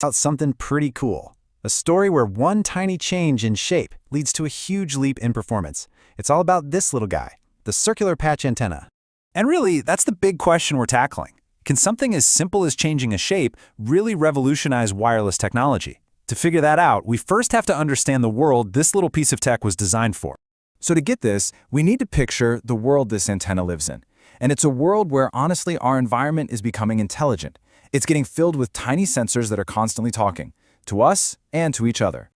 about something pretty cool. A story where one tiny change in shape leads to a huge leap in performance. It's all about this little guy, the circular patch antenna. And really, that's the big question we're tackling. Can something as simple as changing a shape really revolutionize wireless technology? To figure that out, we first have to understand the world this little piece of tech was designed for. So to get this, we need to picture the world this antenna lives in. And it's a world where, honestly, our environment is becoming intelligent. It's getting filled with tiny sensors that are constantly talking, to us and to each other.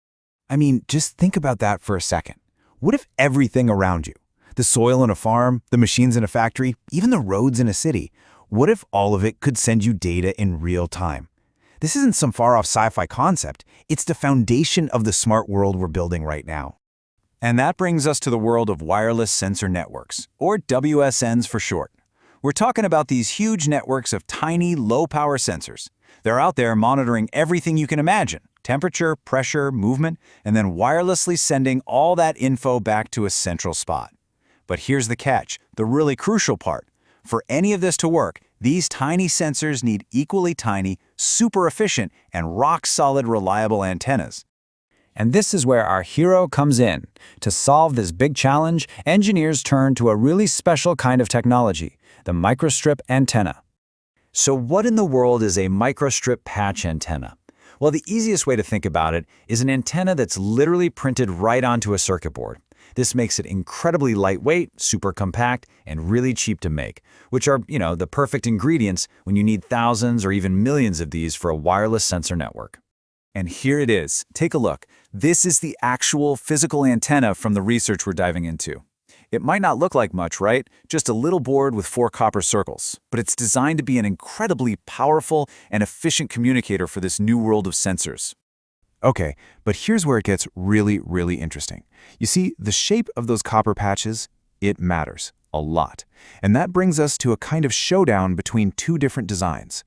I mean, just think about that for a second. What if everything around you, the soil in a farm, the machines in a factory, even the roads in a city, what if all of it could send you data in real time? This isn't some far-off sci-fi concept. It's the foundation of the smart world we're building right now. And that brings us to the world of wireless sensor networks, or WSNs for short. We're talking about these huge networks of tiny, low-power sensors. They're out there monitoring everything you can imagine: temperature, pressure, movement, and then wirelessly sending all that info back to a central spot. But here's the catch, the really crucial part. For any of this to work, these tiny sensors need equally tiny, super efficient, and rock-solid reliable antennas. And this is where our hero comes in. To solve this big challenge, engineers turn to a really special kind of technology, the microstrip antenna. So what in the world is a microstrip patch antenna? Well, the easiest way to think about it is an antenna that's literally printed right onto a circuit board. This makes it incredibly lightweight, super compact, and really cheap to make, which are, the perfect ingredients when you need thousands or even millions of these for a wireless sensor network. And here it is. Take a look. This is the actual physical antenna from the research we're diving into. It might not look like much, right? Just a little board with 4 copper circles, but it's designed to be an incredibly powerful and efficient communicator for this new world of sensors. Okay, but here's where it gets really, really interesting. You see, the shape of those copper patches, it matters a lot. And that brings us to a kind of showdown between two different designs.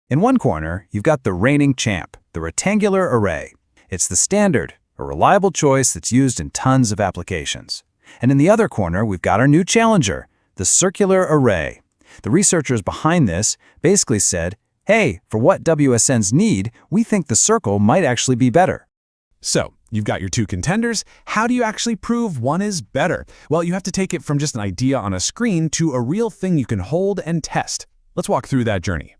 In one corner, you've got the reigning champ, the rectangular array. It's the standard, a reliable choice that's used in tons of applications. And in the other corner, we've got our new challenger, the circular array. The researchers behind this basically said, hey, for what WSNs need, we think the circle might actually be better. So, you've got your two contenders. How do you actually prove one is better? Well, you have to take it from just an idea on a screen to a real thing you can hold and test. Let's walk through that journey.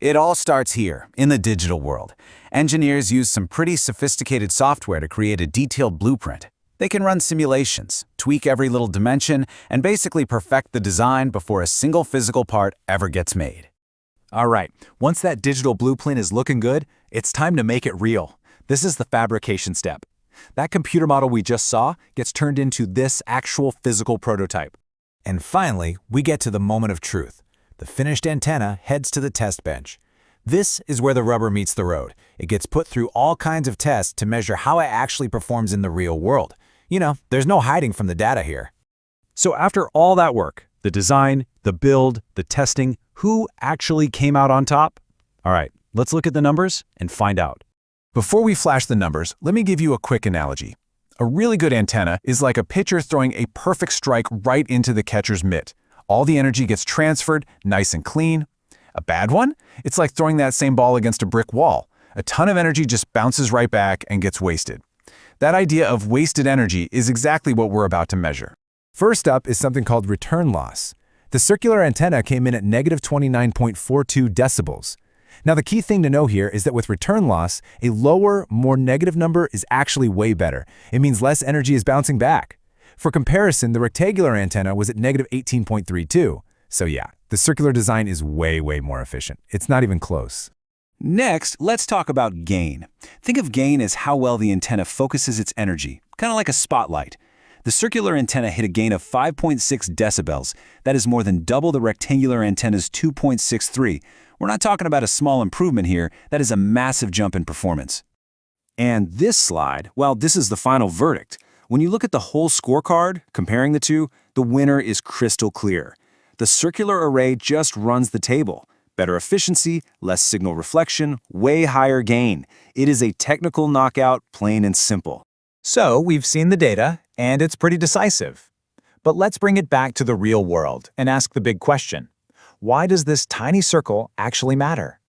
It all starts here, in the digital world. Engineers use some pretty sophisticated software to create a detailed blueprint. They can run simulations, tweak every little dimension, and basically perfect the design before a single physical part ever gets made. All right, once that digital blueprint is looking good, it's time to make it real. This is the fabrication step. That computer model we just saw gets turned into this actual physical prototype. And finally, we get to the moment of truth. The finished antenna heads to the test bench. This is where the rubber meets the road. It gets put through all kinds of tests to measure how it actually performs in the real world. There's no hiding from the data here. So after all that work, the design, the build, the testing, who actually came out on top? All right, let's look at the numbers and find out. Before we flash the numbers, let me give you a quick analogy. A really good antenna is like a pitcher throwing a perfect strike right into the catcher's mitt. All the energy gets transferred, nice and clean. A bad one? It's like throwing that same ball against a brick wall. A ton of energy just bounces right back and gets wasted. That idea of wasted energy is exactly what we're about to measure. First up is something called return loss. The circular antenna came in at negative 29.42 decibels. Now the key thing to know here is that with return loss, a lower, more negative number is actually way better. It means less energy is bouncing back. For comparison, the rectangular antenna was at negative 18.32. So yeah, the circular design is way, way more efficient. It's not even close. Next, let's talk about gain. Think of gain as how well the antenna focuses its energy, kind of like a spotlight. The circular antenna hit a gain of 5.6 decibels. That is more than double the rectangular antenna's 2.63. We're not talking about a small improvement here. That is a massive jump in performance. And this slide, well, this is the final verdict. When you look at the whole scorecard, comparing the two, the winner is crystal clear. The circular array just runs the table. Better efficiency, less signal reflection, way higher gain. It is a technical knockout, plain and simple. So we've seen the data, and it's pretty decisive. But let's bring it back to the real world and ask the big question. Why does this tiny circle actually matter?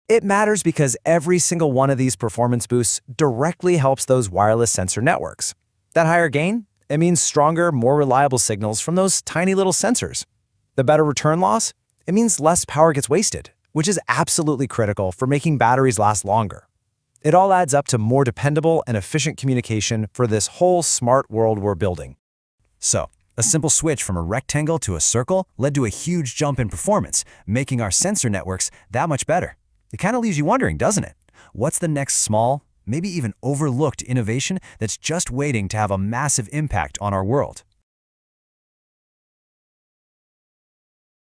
It matters because every single one of these performance boosts directly helps those wireless sensor networks. That higher gain, it means stronger, more reliable signals from those tiny little sensors. The better return loss, it means less power gets wasted, which is absolutely critical for making batteries last longer. It all adds up to more dependable and efficient communication for this whole smart world we're building. So, a simple switch from a rectangle to a circle led to a huge jump in performance, making our sensor networks that much better. It kind of leaves you wondering, doesn't it? What's the next small, maybe even overlooked innovation that's just waiting to have a massive impact on our world?